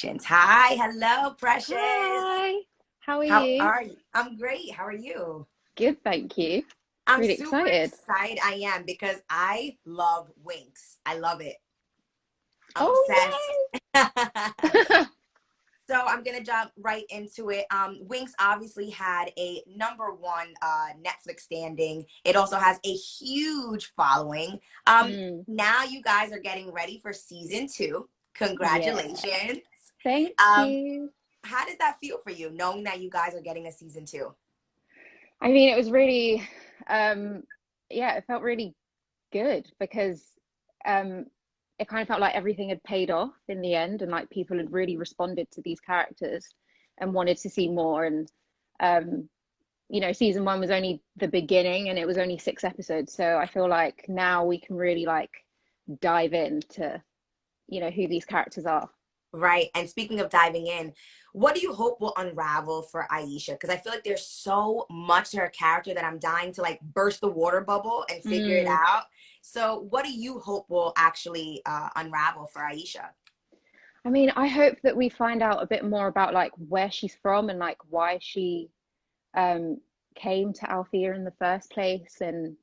Hi, hello, Precious. Hi, how are How you? are you? I'm great. How are you? Good, thank you. I'm Really super excited. excited. I am because I love Winx. I love it. I'm obsessed. Oh, So yay! I'm gonna jump right into it. Winx obviously had a number one Netflix standing. It also has a huge following. Mm, Now you guys are getting ready for season two. yeah, Congratulations. thank Um, you. how does that feel for you, knowing that you guys are getting a season two? I mean, it was really, um, yeah, it felt really good because um, it kind of felt like everything had paid off in the end, and like people had really responded to these characters and wanted to see more. And um, season one was only the beginning, and it was only 6 episodes, so I feel like now we can really like dive into who these characters are. Right. And speaking of diving in, what do you hope will unravel for Aisha? Because I feel like there's so much to her character that I'm dying to like burst the water bubble and figure it Mm. out. So, what do you hope will actually unravel for Aisha? I mean, I hope that we find out a bit more about like where she's from and like why she um came to Althea in the first place. And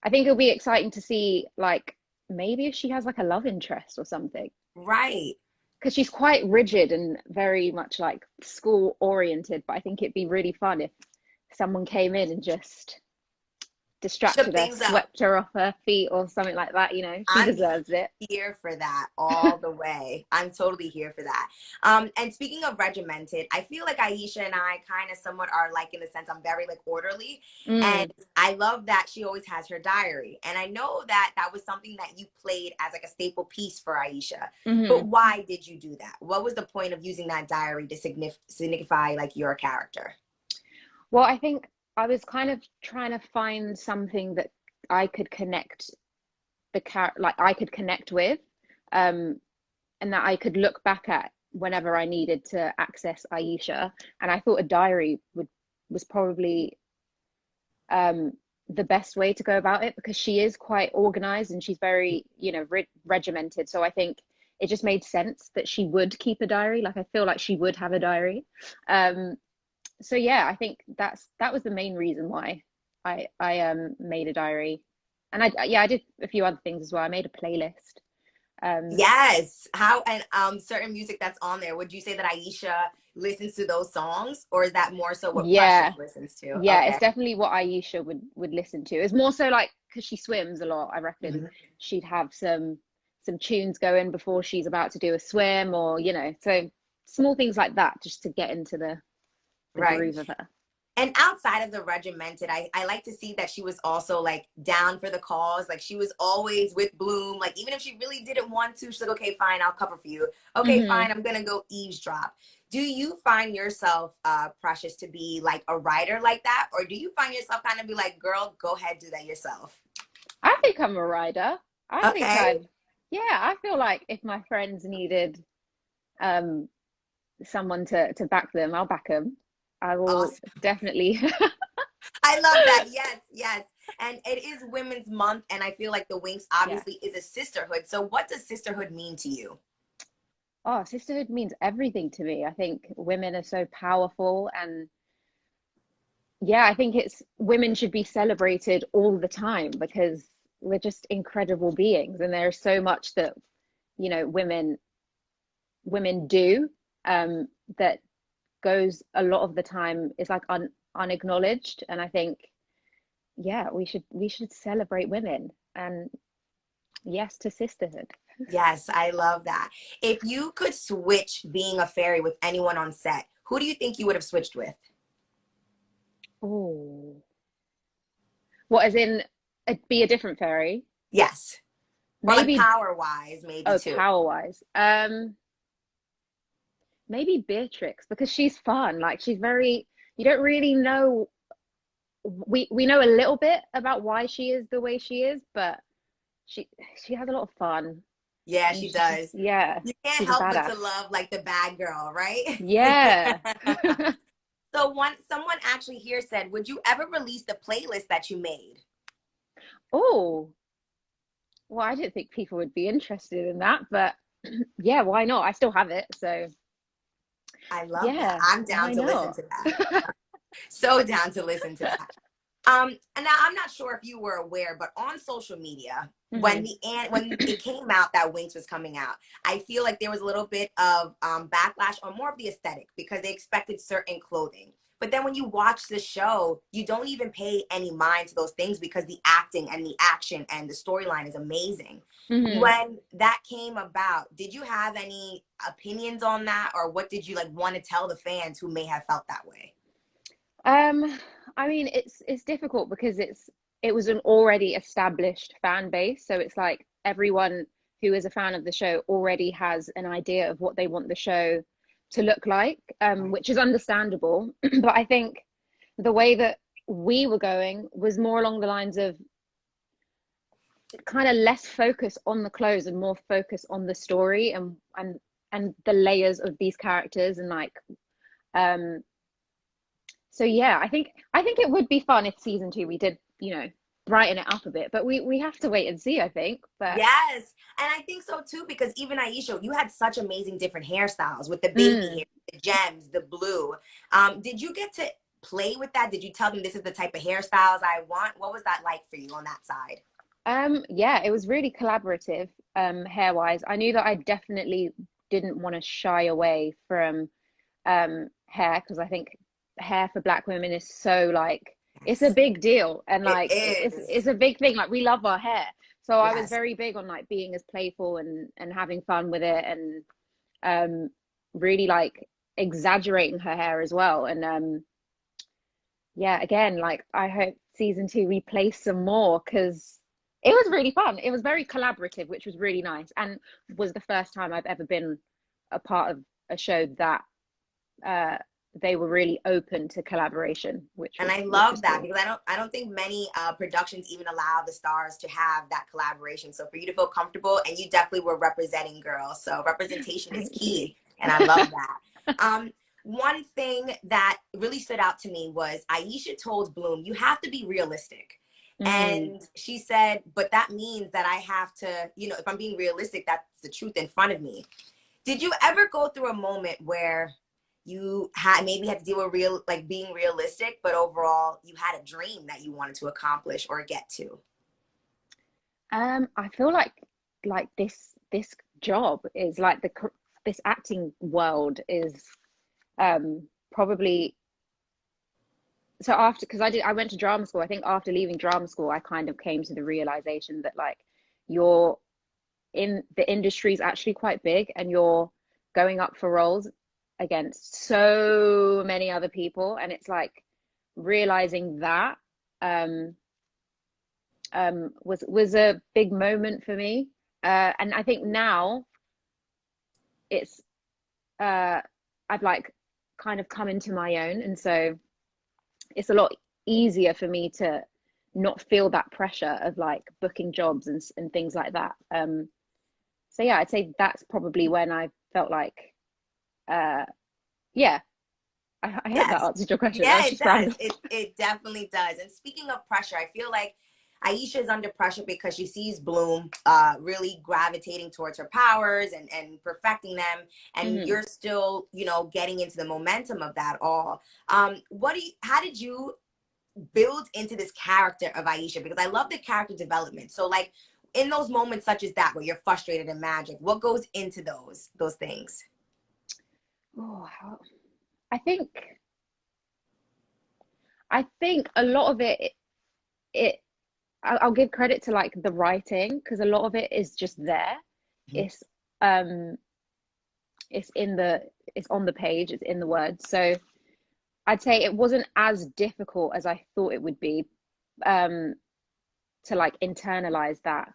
I think it'll be exciting to see like maybe if she has like a love interest or something. Right. Because she's quite rigid and very much like school oriented, but I think it'd be really fun if someone came in and just Shook distracted her, things up. swept her off her feet or something like that. She I'm deserves it. here for that all the way. I'm totally here for that. And speaking of regimented, I feel like Aisha and I kind of somewhat are like in the sense I'm very like orderly, and Mm, I love that she always has her diary. And I know that that was something that you played as like a staple piece for Aisha. hmm. But why did you do that? What was the point of using that diary to signify like your character? Well, I think I was kind of trying to find something that I could connect like I could connect with, um, and that I could look back at whenever I needed to access Aisha. And I thought a diary would was probably um, the best way to go about it because she is quite organized and she's very, regimented. So I think it just made sense that she would keep a diary. Like I feel like she would have a diary. Um, so yeah, I think that was the main reason why I made a diary. And I did a few other things as well. I made a playlist. Um, Yes. How and certain music that's on there. Would you say that Aisha listens to those songs, or is that more so what Precious yeah, listens to? yeah, Okay. it's definitely what Aisha would listen to. It's more so like because she swims a lot. I reckon Mhm. she'd have some tunes going before she's about to do a swim, or so small things like that just to get into the Right. groove of her. And outside of the regimented, I like to see that she was also like down for the cause. Like she was always with Bloom. Like even if she really didn't want to, she's like, okay, fine, I'll cover for you. Okay, Hmm. fine, I'm gonna go eavesdrop. Do you find yourself, Precious, to be like a writer like that? Or do you find yourself kind of be like, girl, go ahead, do that yourself? I think I'm a rider. I think Okay. yeah, I feel like if my friends needed um someone to back them, I'll back them. I will Awesome. definitely. I love that. Yes, yes. And it is Women's Month, and I feel like the Winx Yeah. obviously is a sisterhood. So, what does sisterhood mean to you? Oh, sisterhood means everything to me. I think women are so powerful, and yeah, I think it's women should be celebrated all the time because we're just incredible beings, and there's so much that women do that goes a lot of the time is like unacknowledged. And I think yeah, we should celebrate women, and yes to sisterhood. Yes, I love that. If you could switch being a fairy with anyone on set, who do you think you would have switched with? Oh, what, as in be a different fairy? Yes. Or like Maybe. power wise, maybe Oh, too. power wise, maybe Beatrix because she's fun. Like she's very. You don't really know. We know a little bit about why she is the way she is, but she she has a lot of fun, Yeah, and she she's just does. yeah, You can't she's a help but to badass. love like the bad girl, right? Yeah. So one someone actually here said, would you ever release the playlist that you made? Oh, well, I didn't think people would be interested in that, but Yeah, why not? I still have it, so I love that. yeah, I'm down why to listen not? to that. So down to listen to that. And now I'm not sure if you were aware, but on social media, Hmm. when it came out that Winx was coming out, I feel like there was a little bit of backlash on more of the aesthetic because they expected certain clothing. But then when you watch the show, you don't even pay any mind to those things because the acting and the action and the storyline is amazing. Hmm. When that came about, did you have any opinions on that, or what did you like want to tell the fans who may have felt that way? Um, I mean, it's difficult because it was an already established fan base, so it's like everyone who is a fan of the show already has an idea of what they want the show to look like, Right. which is understandable. But I think the way that we were going was more along the lines of kind of less focus on the clothes and more focus on the story and the layers of these characters and like um so yeah, I think it would be fun if season two we did, brighten it up a bit, but we have to wait and see, I think. But Yes, and I think so too because even Aisha, you had such amazing different hairstyles with the baby mm, hair, the gems, the blue. Did you get to play with that? Did you tell them this is the type of hairstyles I want? What was that like for you on that side? yeah, it was really collaborative, hair wise. I knew that I definitely didn't want to shy away from hair because I think hair for Black women is so like it's a Yes, big deal and it like is. it's a big thing. Like we love our hair, so I was Yes, very big on like being as playful and having fun with it and really like exaggerating her hair as well. And yeah, again, like I hope season two we play some more because it was really fun. It was very collaborative, which was really nice, and was the first time I've ever been a part of a show that uh they were really open to collaboration, and I which love was that cool. because I don't think many productions even allow the stars to have that collaboration. So for you to feel comfortable, and you definitely were representing girls, so representation is Thank you. key, and I love that. One thing that really stood out to me was Aisha told Bloom, "You have to be realistic." Mm. And she said, but that means that I have to, if I'm being realistic, that's the truth in front of me. Did you ever go through a moment where you had to deal with like being realistic, but overall you had a dream that you wanted to accomplish or get to? I feel like this job is like this acting world is probably so after because I went to drama school. I think after leaving drama school, I kind of came to the realization that like you're in the industry is actually quite big and you're going up for roles against so many other people, and it's like realizing that um was a big moment for me, and I think now it's uh I've like kind of come into my own, and so it's a lot easier for me to not feel that pressure of like booking jobs and things like that. So yeah, I'd say that's probably when I felt like uh yeah, I hope that Yes. answered your question. That Yeah, was it just does. random. It definitely does. And speaking of pressure, I feel like Aisha is under pressure because she sees Bloom really gravitating towards her powers and perfecting them. And Hmm. you're still, getting into the momentum of that all. How did you build into this character of Aisha? Because I love the character development. So like in those moments such as that where you're frustrated and magic, what goes into those things? Oh, I think I think a lot of it I'll give credit to like the writing because a lot of it is just there. Mhm. It's um it's in the it's on the page, it's in the words. So I'd say it wasn't as difficult as I thought it would be um to like internalize that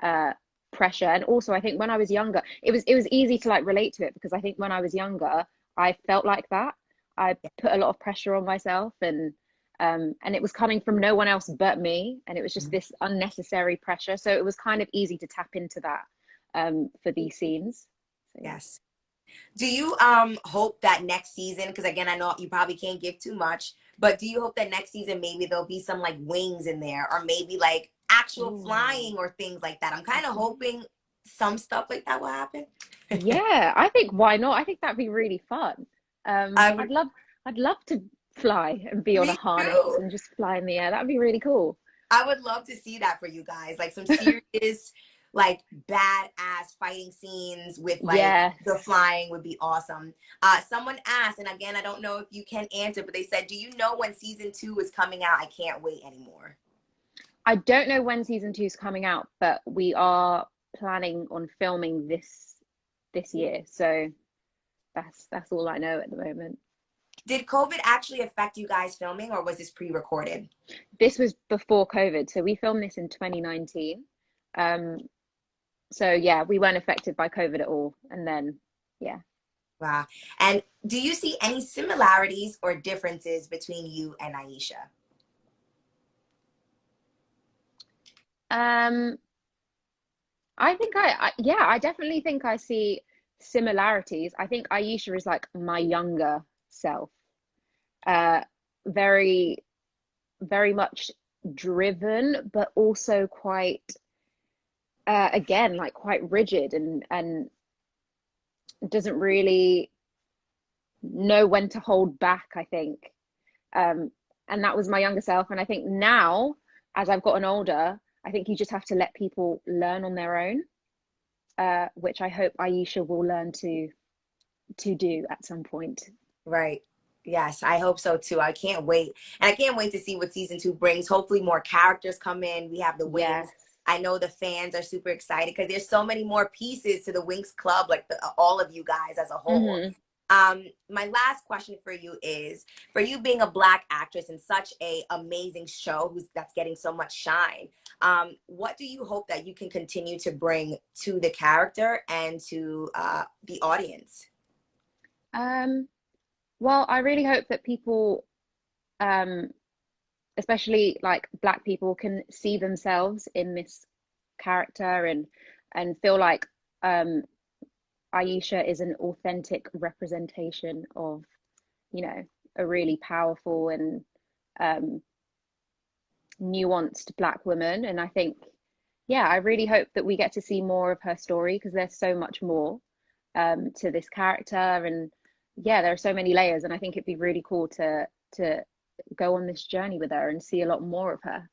uh pressure. And also I think when I was younger, it was easy to like relate to it because I think when I was younger, I felt like that. I put a lot of pressure on myself and it was coming from no one else but me, and it was just this unnecessary pressure. So it was kind of easy to tap into that for these scenes. So yeah. Yes. Do you hope that next season, because again, I know you probably can't give too much, but do you hope that next season maybe there'll be some like wings in there or maybe like actual Ooh. flying or things like that? I'm kind of Mhm. hoping some stuff like that will happen? Yeah, I think why not? I think that'd be really fun. I would, I'd love to fly and be on a me harness too. and just fly in the air. That'd be really cool. I would love to see that for you guys. Like some serious, like badass fighting scenes with like Yes. the flying would be awesome. Someone asked, and again, I don't know if you can answer, but they said, "Do you know when season 2 is coming out? I can't wait anymore." I don't know when season 2 is coming out, but we are planning on filming this year. So that's all I know at the moment. Did COVID actually affect you guys filming, or was this pre-recorded? This was before COVID, so we filmed this in 2019. Um, so yeah, we weren't affected by COVID at all. And then yeah. Wow. And do you see any similarities or differences between you and Aisha? Um, I think yeah, I definitely think I see similarities. I think Aisha is like my younger self. Uh, very, very much driven, but also quite, again, like quite rigid and doesn't really know when to hold back, I think. Um, and that was my younger self. And I think now, as I've gotten older, I think you just have to let people learn on their own, which I hope Aisha will learn to do at some point. Right. Yes, I hope so too. I can't wait. And I can't wait to see what season 2 brings. Hopefully more characters come in. We have the Wings. Yes. I know the fans are super excited because there's so many more pieces to the Winx Club, like all of you guys as a whole. Hmm. My last question for you is, for you being a Black actress in such a amazing show that's getting so much shine, what do you hope that you can continue to bring to the character and to the audience? Um, well, I really hope that people, um, especially like Black people, can see themselves in this character and feel like um, Aisha is an authentic representation of, you know, a really powerful and um, nuanced Black woman. And I think, yeah, I really hope that we get to see more of her story because there's so much more to this character. And yeah, there are so many layers. And I think it'd be really cool to go on this journey with her and see a lot more of her.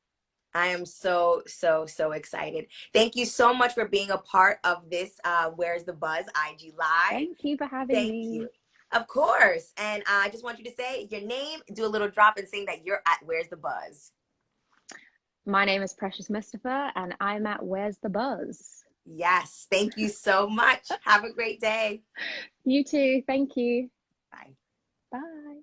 I am so, so, so excited. Thank you so much for being a part of this Where's the Buzz IG Live. Thank you for having Thank you. me. Of course. And I just want you to say your name, do a little drop and saying that you're at Where's the Buzz. My name is Precious Mustapha, and I'm at Where's the Buzz? Yes. Thank you so much. Have a great day. You too. Thank you. Bye. Bye.